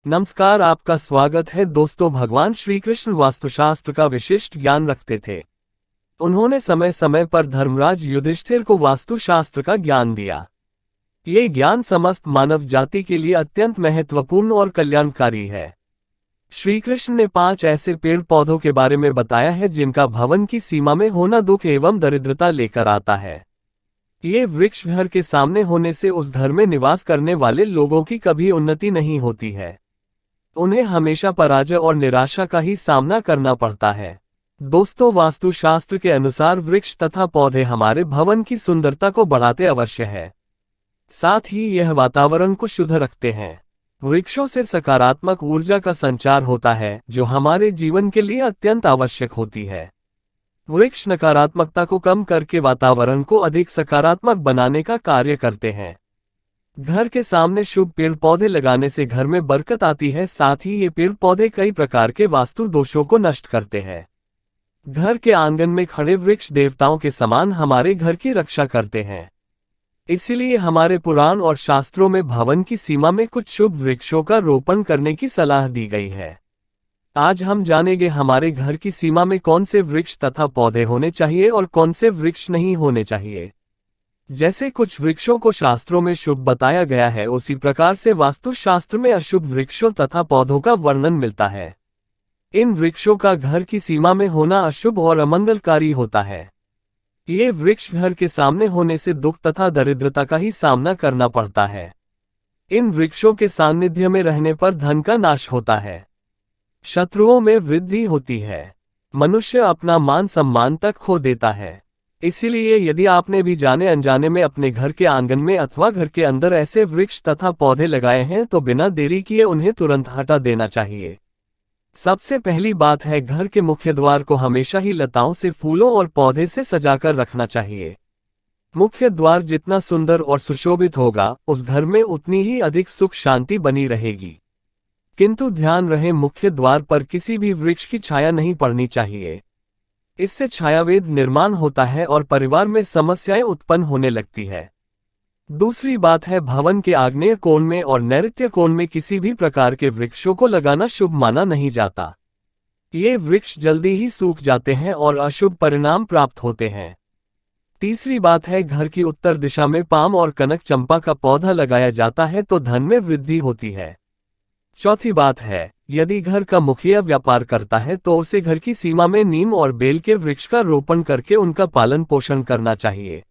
नमस्कार, आपका स्वागत है दोस्तों। भगवान श्री कृष्ण वास्तुशास्त्र का विशिष्ट ज्ञान रखते थे। उन्होंने समय समय पर धर्मराज युधिष्ठिर को वास्तुशास्त्र का ज्ञान दिया। ये ज्ञान समस्त मानव जाति के लिए अत्यंत महत्वपूर्ण और कल्याणकारी है। श्री कृष्ण ने 5 ऐसे पेड़ पौधों के बारे में बताया है जिनका भवन की सीमा में होना दुख एवं दरिद्रता लेकर आता है। ये वृक्ष घर के सामने होने से उस घर में निवास करने वाले लोगों की कभी उन्नति नहीं होती है। उन्हें हमेशा पराजय और निराशा का ही सामना करना पड़ता है। दोस्तों, वास्तुशास्त्र के अनुसार वृक्ष तथा पौधे हमारे भवन की सुंदरता को बढ़ाते अवश्य है, साथ ही यह वातावरण को शुद्ध रखते हैं। वृक्षों से सकारात्मक ऊर्जा का संचार होता है जो हमारे जीवन के लिए अत्यंत आवश्यक होती है। वृक्ष नकारात्मकता को कम करके वातावरण को अधिक सकारात्मक बनाने का कार्य करते हैं। घर के सामने शुभ पेड़ पौधे लगाने से घर में बरकत आती है। साथ ही ये पेड़ पौधे कई प्रकार के वास्तु दोषों को नष्ट करते हैं। घर के आंगन में खड़े वृक्ष देवताओं के समान हमारे घर की रक्षा करते हैं। इसीलिए हमारे पुराण और शास्त्रों में भवन की सीमा में कुछ शुभ वृक्षों का रोपण करने की सलाह दी गई है। आज हम जानेंगे हमारे घर की सीमा में कौन से वृक्ष तथा पौधे होने चाहिए और कौन से वृक्ष नहीं होने चाहिए। जैसे कुछ वृक्षों को शास्त्रों में शुभ बताया गया है, उसी प्रकार से वास्तुशास्त्र में अशुभ वृक्षों तथा पौधों का वर्णन मिलता है। इन वृक्षों का घर की सीमा में होना अशुभ और अमंगलकारी होता है। ये वृक्ष घर के सामने होने से दुख तथा दरिद्रता का ही सामना करना पड़ता है। इन वृक्षों के सान्निध्य में रहने पर धन का नाश होता है, शत्रुओं में वृद्धि होती है, मनुष्य अपना मान सम्मान तक खो देता है। इसीलिए यदि आपने भी जाने अनजाने में अपने घर के आंगन में अथवा घर के अंदर ऐसे वृक्ष तथा पौधे लगाए हैं तो बिना देरी किए उन्हें तुरंत हटा देना चाहिए। सबसे पहली बात है, घर के मुख्य द्वार को हमेशा ही लताओं से, फूलों और पौधे से सजाकर रखना चाहिए। मुख्य द्वार जितना सुंदर और सुशोभित होगा, उस घर में उतनी ही अधिक सुख शांति बनी रहेगी। किंतु ध्यान रहे, मुख्य द्वार पर किसी भी वृक्ष की छाया नहीं पड़नी चाहिए। इससे छायावेद निर्माण होता है और परिवार में समस्याएं उत्पन्न होने लगती है। दूसरी बात है, भवन के आग्नेय कोण में और नैऋत्य कोण में किसी भी प्रकार के वृक्षों को लगाना शुभ माना नहीं जाता। ये वृक्ष जल्दी ही सूख जाते हैं और अशुभ परिणाम प्राप्त होते हैं। तीसरी बात है, घर की उत्तर दिशा में पाम और कनक चंपा का पौधा लगाया जाता है तो धन में वृद्धि होती है। चौथी बात है, यदि घर का मुखिया व्यापार करता है तो उसे घर की सीमा में नीम और बेल के वृक्ष का रोपण करके उनका पालन पोषण करना चाहिए।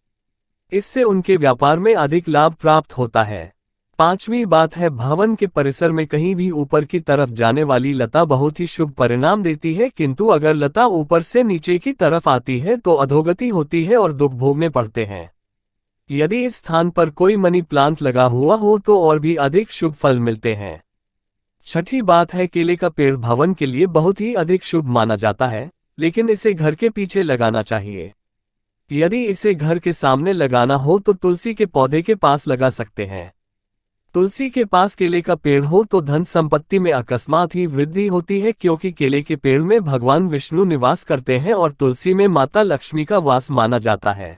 इससे उनके व्यापार में अधिक लाभ प्राप्त होता है। पांचवी बात है, भवन के परिसर में कहीं भी ऊपर की तरफ जाने वाली लता बहुत ही शुभ परिणाम देती है, किंतु अगर लता ऊपर से नीचे की तरफ आती है तो अधोगति होती है और दुख भोगने पड़ते हैं। यदि इस स्थान पर कोई मनी प्लांट लगा हुआ हो तो और भी अधिक शुभ फल मिलते हैं। छठी बात है, केले का पेड़ भवन के लिए बहुत ही अधिक शुभ माना जाता है, लेकिन इसे घर के पीछे लगाना चाहिए। यदि इसे घर के सामने लगाना हो तो तुलसी के पौधे के पास लगा सकते हैं। तुलसी के पास केले का पेड़ हो तो धन संपत्ति में अकस्मात ही वृद्धि होती है, क्योंकि केले के पेड़ में भगवान विष्णु निवास करते हैं और तुलसी में माता लक्ष्मी का वास माना जाता है।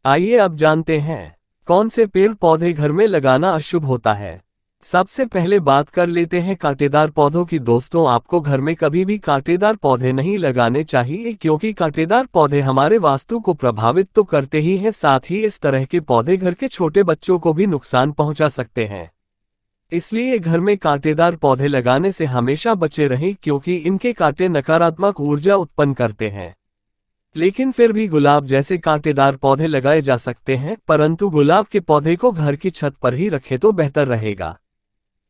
आइए अब जानते हैं कौन से पेड़ पौधे घर में लगाना अशुभ होता है। सबसे पहले बात कर लेते हैं कांटेदार पौधों की। दोस्तों, आपको घर में कभी भी कांटेदार पौधे नहीं लगाने चाहिए, क्योंकि कांटेदार पौधे हमारे वास्तु को प्रभावित तो करते ही हैं, साथ ही इस तरह के पौधे घर के छोटे बच्चों को भी नुकसान पहुंचा सकते हैं। इसलिए घर में कांटेदार पौधे लगाने से हमेशा बचे रहें, क्योंकि इनके कांटे नकारात्मक ऊर्जा उत्पन्न करते हैं। लेकिन फिर भी गुलाब जैसे कांटेदार पौधे लगाए जा सकते हैं, परंतु गुलाब के पौधे को घर की छत पर ही रखें तो बेहतर रहेगा।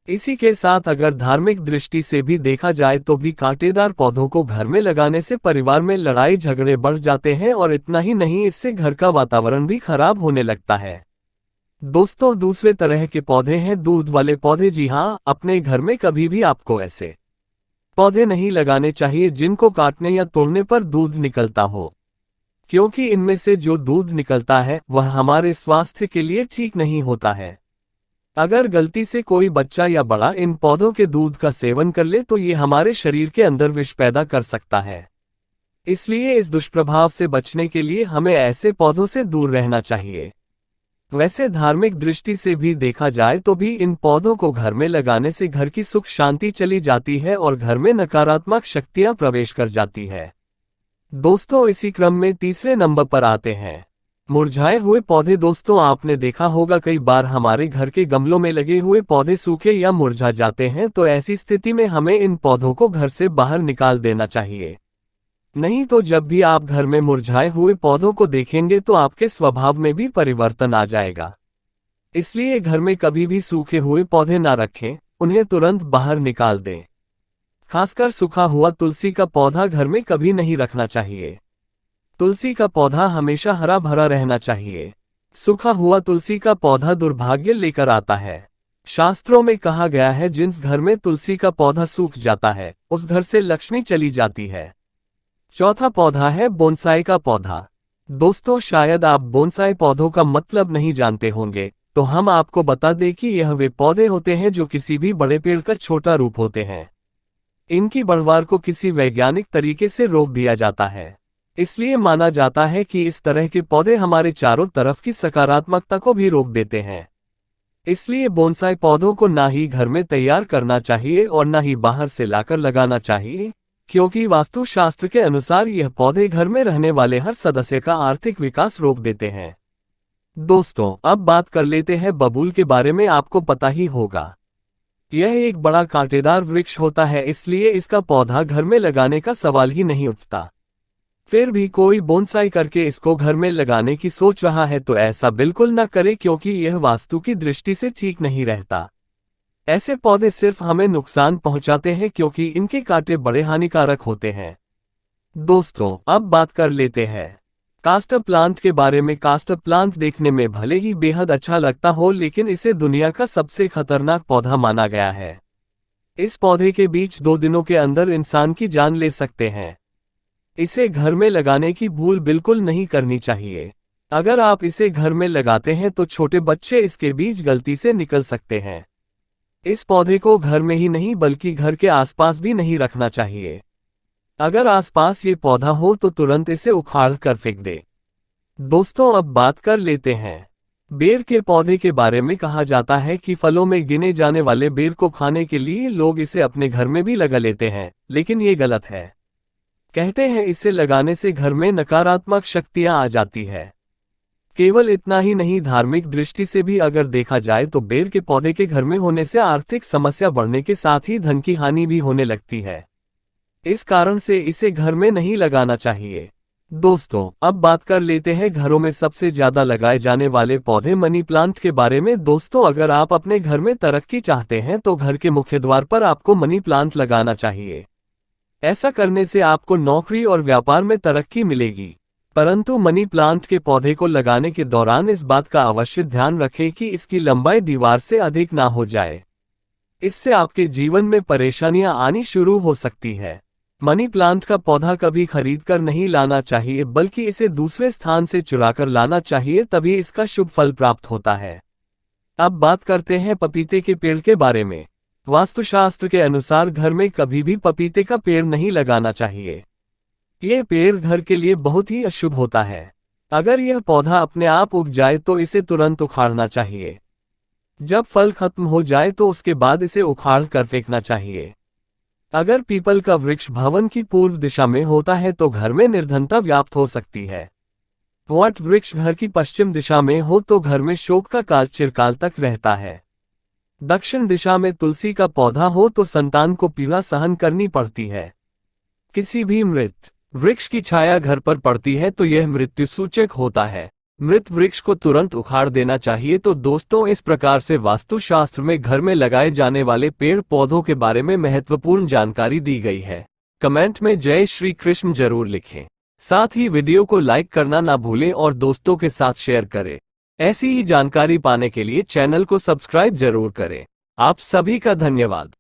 इसी के साथ अगर धार्मिक दृष्टि से भी देखा जाए तो भी कांटेदार पौधों को घर में लगाने से परिवार में लड़ाई झगड़े बढ़ जाते हैं, और इतना ही नहीं, इससे घर का वातावरण भी खराब होने लगता है। दोस्तों, दूसरे तरह के पौधे हैं दूध वाले पौधे। जी हाँ, अपने घर में कभी भी आपको ऐसे पौधे नहीं लगाने चाहिए जिनको काटने या तोड़ने पर दूध निकलता हो, क्योंकि इनमें से जो दूध निकलता है वह हमारे स्वास्थ्य के लिए ठीक नहीं होता है। अगर गलती से कोई बच्चा या बड़ा इन पौधों के दूध का सेवन कर ले तो ये हमारे शरीर के अंदर विष पैदा कर सकता है। इसलिए इस दुष्प्रभाव से बचने के लिए हमें ऐसे पौधों से दूर रहना चाहिए। वैसे धार्मिक दृष्टि से भी देखा जाए तो भी इन पौधों को घर में लगाने से घर की सुख शांति चली जाती है और घर में नकारात्मक शक्तियां प्रवेश कर जाती है। दोस्तों, इसी क्रम में तीसरे नंबर पर आते हैं मुरझाए हुए पौधे। दोस्तों, आपने देखा होगा कई बार हमारे घर के गमलों में लगे हुए पौधे सूखे या मुरझा जाते हैं, तो ऐसी स्थिति में हमें इन पौधों को घर से बाहर निकाल देना चाहिए। नहीं तो जब भी आप घर में मुरझाए हुए पौधों को देखेंगे तो आपके स्वभाव में भी परिवर्तन आ जाएगा। इसलिए घर में कभी भी सूखे हुए पौधे ना रखें, उन्हें तुरंत बाहर निकाल दें। खासकर सूखा हुआ तुलसी का पौधा घर में कभी नहीं रखना चाहिए। तुलसी का पौधा हमेशा हरा भरा रहना चाहिए। सूखा हुआ तुलसी का पौधा दुर्भाग्य लेकर आता है। शास्त्रों में कहा गया है, जिस घर में तुलसी का पौधा सूख जाता है उस घर से लक्ष्मी चली जाती है। चौथा पौधा है बोनसाई का पौधा। दोस्तों, शायद आप बोनसाई पौधों का मतलब नहीं जानते होंगे, तो हम आपको बता दें कि यह वे पौधे होते हैं जो किसी भी बड़े पेड़ का छोटा रूप होते हैं। इनकी बढ़वार को किसी वैज्ञानिक तरीके से रोक दिया जाता है। इसलिए माना जाता है कि इस तरह के पौधे हमारे चारों तरफ की सकारात्मकता को भी रोक देते हैं। इसलिए बोनसाई पौधों को ना ही घर में तैयार करना चाहिए और ना ही बाहर से लाकर लगाना चाहिए, क्योंकि वास्तुशास्त्र के अनुसार यह पौधे घर में रहने वाले हर सदस्य का आर्थिक विकास रोक देते हैं। दोस्तों, अब बात कर लेते हैं बबूल के बारे में। आपको पता ही होगा, यह एक बड़ा कांटेदार वृक्ष होता है, इसलिए इसका पौधा घर में लगाने का सवाल ही नहीं उठता। फिर भी कोई बोनसाई करके इसको घर में लगाने की सोच रहा है तो ऐसा बिल्कुल न करे, क्योंकि यह वास्तु की दृष्टि से ठीक नहीं रहता। ऐसे पौधे सिर्फ हमें नुकसान पहुंचाते हैं, क्योंकि इनके कांटे बड़े हानिकारक होते हैं। दोस्तों, अब बात कर लेते हैं कास्टर प्लांट के बारे में। कास्टर प्लांट देखने में भले ही बेहद अच्छा लगता हो, लेकिन इसे दुनिया का सबसे खतरनाक पौधा माना गया है। इस पौधे के बीज 2 दिनों के अंदर इंसान की जान ले सकते हैं। इसे घर में लगाने की भूल बिल्कुल नहीं करनी चाहिए। अगर आप इसे घर में लगाते हैं तो छोटे बच्चे इसके बीज गलती से निकल सकते हैं। इस पौधे को घर में ही नहीं बल्कि घर के आसपास भी नहीं रखना चाहिए। अगर आसपास ये पौधा हो तो तुरंत इसे उखाड़ कर फेंक दे। दोस्तों, अब बात कर लेते हैं बेर के पौधे के बारे में। कहा जाता है कि फलों में गिने जाने वाले बेर को खाने के लिए लोग इसे अपने घर में भी लगा लेते हैं, लेकिन ये गलत है। कहते हैं इसे लगाने से घर में नकारात्मक शक्तियां आ जाती है। केवल इतना ही नहीं, धार्मिक दृष्टि से भी अगर देखा जाए तो बेर के पौधे के घर में होने से आर्थिक समस्या बढ़ने के साथ ही धन की हानि भी होने लगती है। इस कारण से इसे घर में नहीं लगाना चाहिए। दोस्तों, अब बात कर लेते हैं घरों में सबसे ज्यादा लगाए जाने वाले पौधे मनी प्लांट के बारे में। दोस्तों, अगर आप अपने घर में तरक्की चाहते हैं तो घर के मुख्य द्वार पर आपको मनी प्लांट लगाना चाहिए। ऐसा करने से आपको नौकरी और व्यापार में तरक्की मिलेगी। परंतु मनी प्लांट के पौधे को लगाने के दौरान इस बात का अवश्य ध्यान रखें कि इसकी लंबाई दीवार से अधिक ना हो जाए। इससे आपके जीवन में परेशानियां आनी शुरू हो सकती है। मनी प्लांट का पौधा कभी खरीदकर नहीं लाना चाहिए, बल्कि इसे दूसरे स्थान से चुराकर लाना चाहिए, तभी इसका शुभ फल प्राप्त होता है। अब बात करते हैं पपीते के पेड़ के बारे में। वास्तुशास्त्र के अनुसार घर में कभी भी पपीते का पेड़ नहीं लगाना चाहिए। यह पेड़ घर के लिए बहुत ही अशुभ होता है। अगर यह पौधा अपने आप उग जाए तो इसे तुरंत उखाड़ना चाहिए। जब फल खत्म हो जाए तो उसके बाद इसे उखाड़ कर फेंकना चाहिए। अगर पीपल का वृक्ष भवन की पूर्व दिशा में होता है तो घर में निर्धनता व्याप्त हो सकती है। वट वृक्ष घर की पश्चिम दिशा में हो तो घर में शोक का काल चिरकाल तक रहता है। दक्षिण दिशा में तुलसी का पौधा हो तो संतान को पीड़ा सहन करनी पड़ती है। किसी भी मृत वृक्ष की छाया घर पर पड़ती है तो यह मृत्यु सूचक होता है। मृत वृक्ष को तुरंत उखाड़ देना चाहिए। तो दोस्तों, इस प्रकार से वास्तुशास्त्र में घर में लगाए जाने वाले पेड़ पौधों के बारे में महत्वपूर्ण जानकारी दी गई है। कमेंट में जय श्री कृष्ण जरूर लिखें। साथ ही वीडियो को लाइक करना ना भूलें और दोस्तों के साथ शेयर करें। ऐसी ही जानकारी पाने के लिए चैनल को सब्सक्राइब जरूर करें। आप सभी का धन्यवाद।